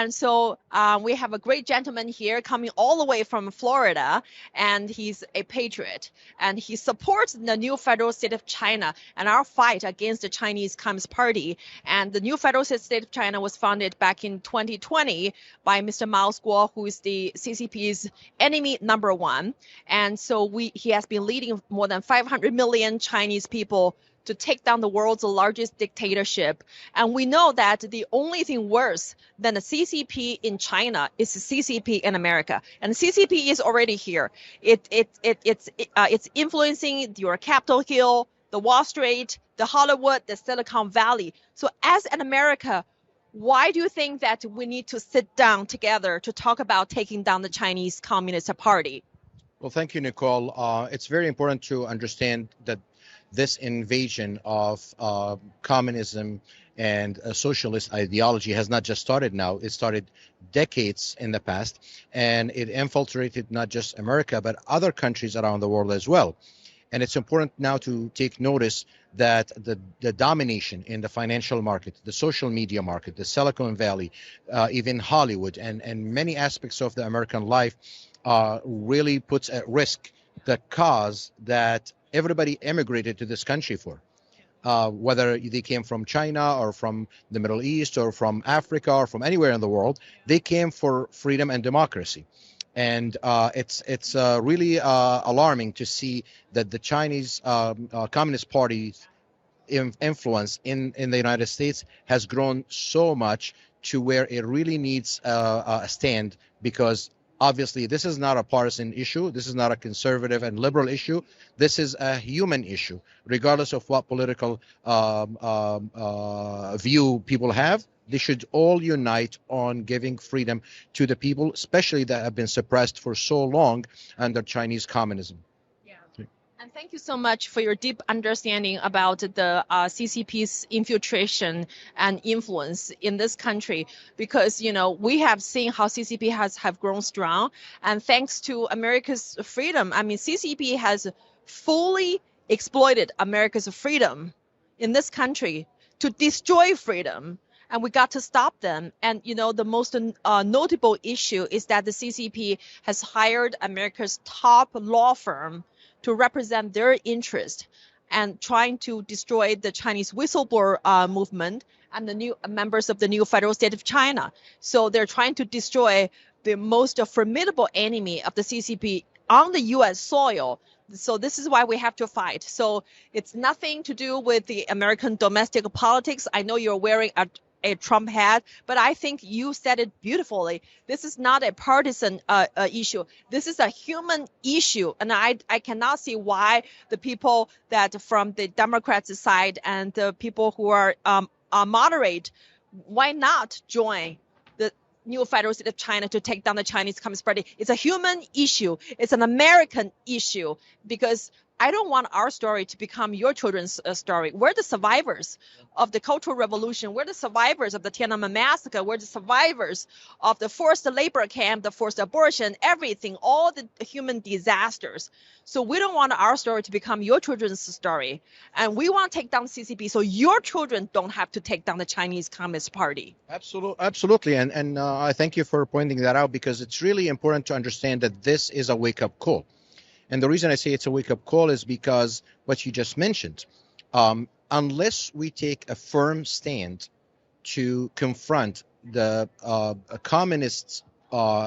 And so we have a great gentleman here coming all the way from Florida, and he's a patriot. And he supports the new federal state of China and our fight against the Chinese Communist Party. And the new federal state of China was founded back in 2020 by Mr. Mao Guo, who is the CCP's enemy number one. And so he has been leading more than 500 million Chinese people to take down the world's largest dictatorship. And we know that the only thing worse than the CCP in China is the CCP in America. And the CCP is already here. It's influencing your Capitol Hill, the Wall Street, the Hollywood, the Silicon Valley. So as an America, why do you think that we need to sit down together to talk about taking down the Chinese Communist Party? Well, thank you, Nicole. It's very important to understand that this invasion of communism and socialist ideology has not just started now. It started decades in the past, and it infiltrated not just America, but other countries around the world as well. And it's important now to take notice that the domination in the financial market, the social media market, the Silicon Valley, even Hollywood, and many aspects of the American life really puts at risk the cause that everybody immigrated to this country for, whether they came from China or from the Middle East or from Africa or from anywhere in the world. They came for freedom and democracy. And it's really alarming to see that the Chinese Communist Party's influence in the United States has grown so much to where it really needs a stand, because obviously, this is not a partisan issue. This is not a conservative and liberal issue. This is a human issue, regardless of what political view people have. They should all unite on giving freedom to the people, especially that have been suppressed for so long under Chinese communism. And thank you so much for your deep understanding about the CCP's infiltration and influence in this country, because, you know, we have seen how CCP have grown strong, and thanks to America's freedom. I mean, CCP has fully exploited America's freedom in this country to destroy freedom. And we got to stop them. And, you know, the most notable issue is that the CCP has hired America's top law firm to represent their interest and trying to destroy the Chinese whistleblower movement and the new members of the new federal state of China. So they're trying to destroy the most formidable enemy of the CCP on the U.S. soil. So this is why we have to fight. So it's nothing to do with the American domestic politics. I know you're wearing a Trump hat, but I think you said it beautifully. This is not a partisan issue. This is a human issue, and I cannot see why the people that from the Democrats' side and the people who are moderate, why not join the new federal state of China to take down the Chinese Communist Party? It's a human issue. It's an American issue, because I don't want our story to become your children's story. We're the survivors of the Cultural Revolution. We're the survivors of the Tiananmen Massacre. We're the survivors of the forced labor camp, the forced abortion, everything, all the human disasters. So we don't want our story to become your children's story. And we want to take down CCP so your children don't have to take down the Chinese Communist Party. Absolutely. And I thank you for pointing that out, because it's really important to understand that this is a wake-up call. And the reason I say it's a wake-up call is because what you just mentioned, unless we take a firm stand to confront the communist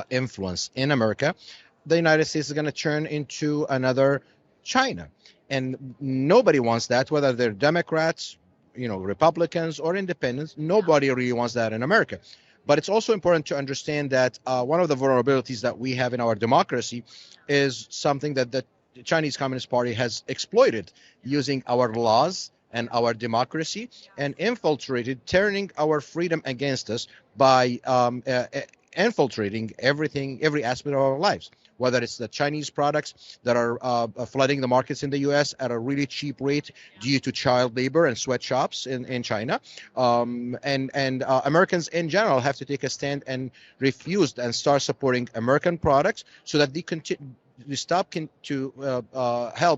influence in America, the United States is going to turn into another China. And nobody wants that, whether they're Democrats, Republicans or independents. Nobody really wants that in America. But it's also important to understand that one of the vulnerabilities that we have in our democracy is something that the Chinese Communist Party has exploited, using our laws and our democracy and infiltrated, turning our freedom against us by infiltrating every aspect of our lives, whether it's the Chinese products that are flooding the markets in the U.S. at a really cheap rate due to child labor and sweatshops in China. And Americans in general have to take a stand and refuse and start supporting American products so that stop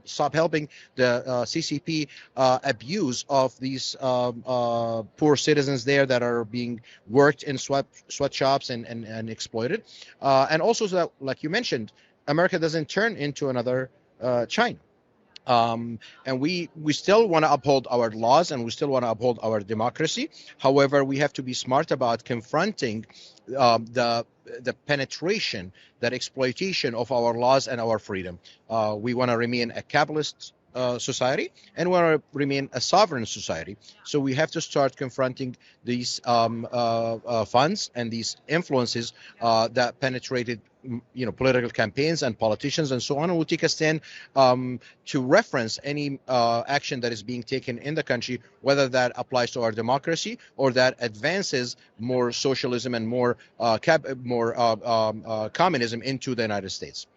stop helping the CCP abuse of these poor citizens there that are being worked in sweatshops and exploited, and also so that, like you mentioned, America doesn't turn into another China. And we still want to uphold our laws, and we still want to uphold our democracy. However, we have to be smart about confronting the penetration, that exploitation of our laws and our freedom. We want to remain a capitalist society, and we want to remain a sovereign society. So we have to start confronting these funds and these influences that penetrated, political campaigns and politicians and so on. And we'll take a stand to reference any action that is being taken in the country, whether that applies to our democracy or that advances more socialism and more communism into the United States.